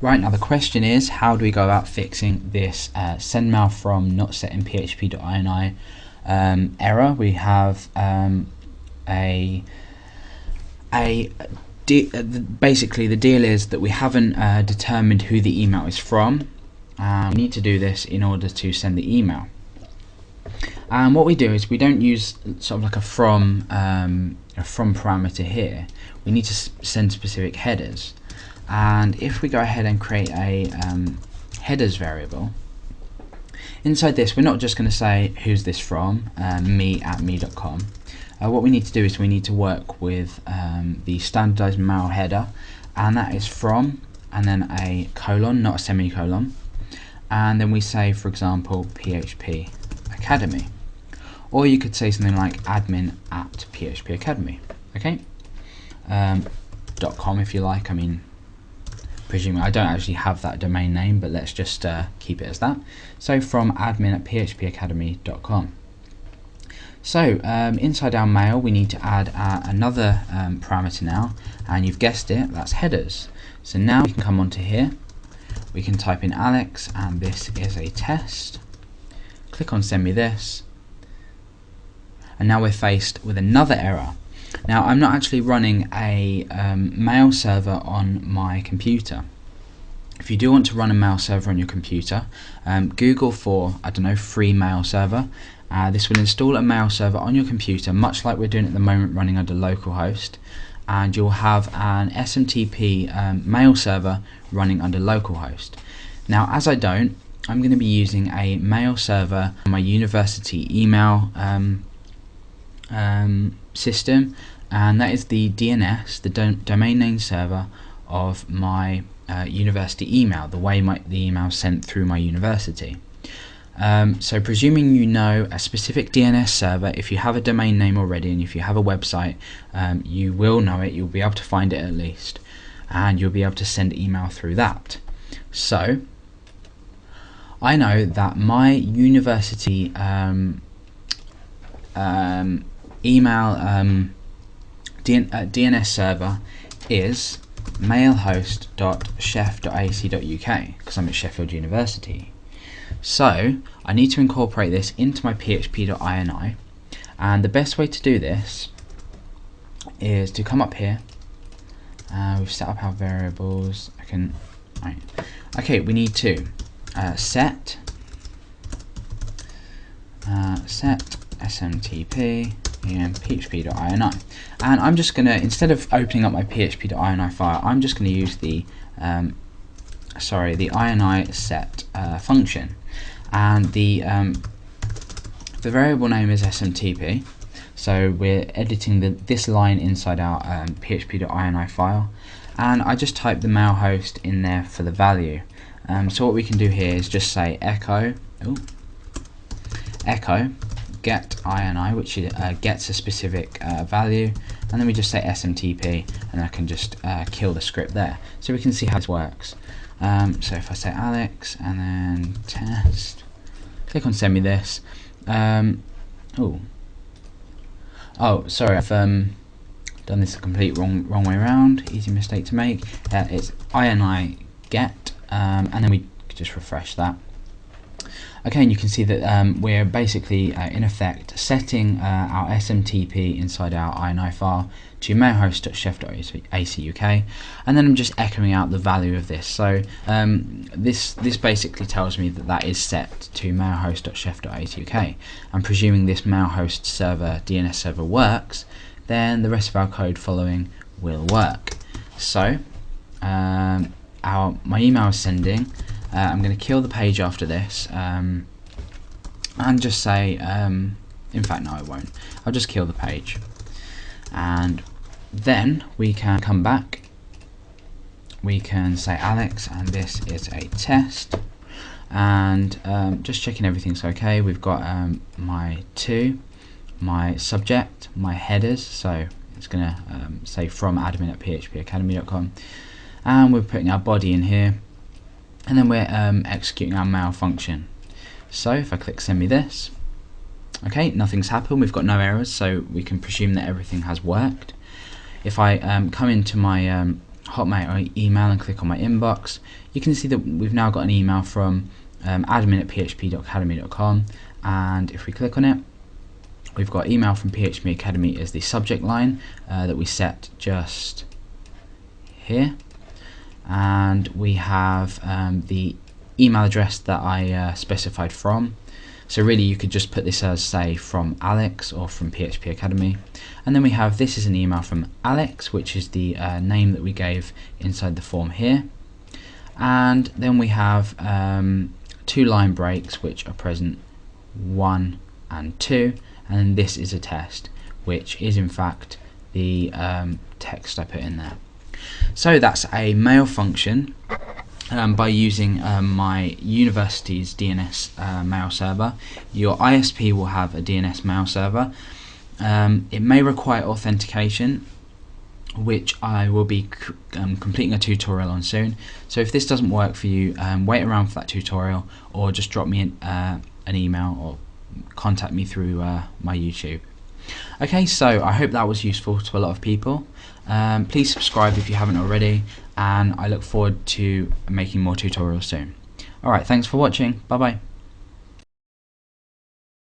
Right, now the question is, how do we go about fixing this send mail from not set in php.ini error? We have basically the deal is that we haven't determined who the email is from. We need to do this in order to send the email. And what we do is we don't use sort of like a from parameter here. We need to send specific headers. And if we go ahead and create a headers variable, inside this we're not just going to say who's this from, me@me.com. What we need to do is we need to work with the standardized mail header, and that is from and then a colon, not a semicolon, and then we say, for example, PHP Academy, or you could say something like admin@PHP Academy, okay, .com if you like. I mean, presumably I don't actually have that domain name, but let's just keep it as that. So from admin@phpacademy.com. So inside our mail we need to add another parameter now, and you've guessed it, that's headers. So now we can come onto here, we can type in Alex and this is a test, click on send me this, and now we're faced with another error. Now I'm not actually running a mail server on my computer. If you do want to run a mail server on your computer, Google for, I don't know, free mail server. This will install a mail server on your computer, much like we're doing at the moment, running under localhost, and you'll have an SMTP mail server running under localhost. Now as I don't, I'm going to be using a mail server on my university email system, and that is the DNS, the domain name server of my university email, the way the email is sent through my university. So presuming you know a specific DNS server, if you have a domain name already and if you have a website, you will know it, you'll be able to find it at least, and you'll be able to send email through that. So I know that my university email DNS server is mailhost.shef.ac.uk because I'm at Sheffield University. So I need to incorporate this into my php.ini, and the best way to do this is to come up here. We've set up our variables. Okay, we need to set smtp in php.ini, and I'm just gonna, instead of opening up my php.ini file, I'm just going to use the ini set function, and the variable name is smtp. So we're editing this line inside our php.ini file, and I just type the mail host in there for the value. So what we can do here is just say echo get ini, which gets a specific value, and then we just say smtp, and I can just kill the script there, so we can see how this works. So if I say Alex and then test, click on send me this. Oh, sorry, I've done this a complete wrong way around. Easy mistake to make. It's ini get, and then we just refresh that. Okay, and you can see that we're basically in effect setting our SMTP inside our ini file to mailhost.chef.ac.uk, and then I'm just echoing out the value of this. So this basically tells me that is set to mailhost.chef.ac.uk, and presuming this mailhost server DNS server works, then the rest of our code following will work. So my email is sending. I'm going to kill the page after this, and just say, in fact no I won't, I'll just kill the page, and then we can come back, we can say Alex and this is a test, and just checking everything's okay. We've got my subject, my headers, so it's going to say from admin@phpacademy.com, and we're putting our body in here, and then we're executing our mail function. So if I click send me this, okay, nothing's happened, we've got no errors, so we can presume that everything has worked. If I come into my Hotmail email and click on my inbox, you can see that we've now got an email from admin@php.academy.com, and if we click on it, we've got email from PHP Academy as the subject line that we set just here, and we have the email address that I specified from. So really you could just put this as, say, from Alex or from PHP Academy. And then we have, this is an email from Alex, which is the name that we gave inside the form here. And then we have 2 line breaks which are present, 1 and 2, and this is a test, which is in fact the text I put in there. So that's a mail function by using my university's DNS mail server. Your ISP will have a DNS mail server. It may require authentication, which I will be completing a tutorial on soon. So if this doesn't work for you, wait around for that tutorial, or just drop me an email or contact me through my YouTube. Okay, so I hope that was useful to a lot of people. Please subscribe if you haven't already, and I look forward to making more tutorials soon. Alright, thanks for watching. Bye bye.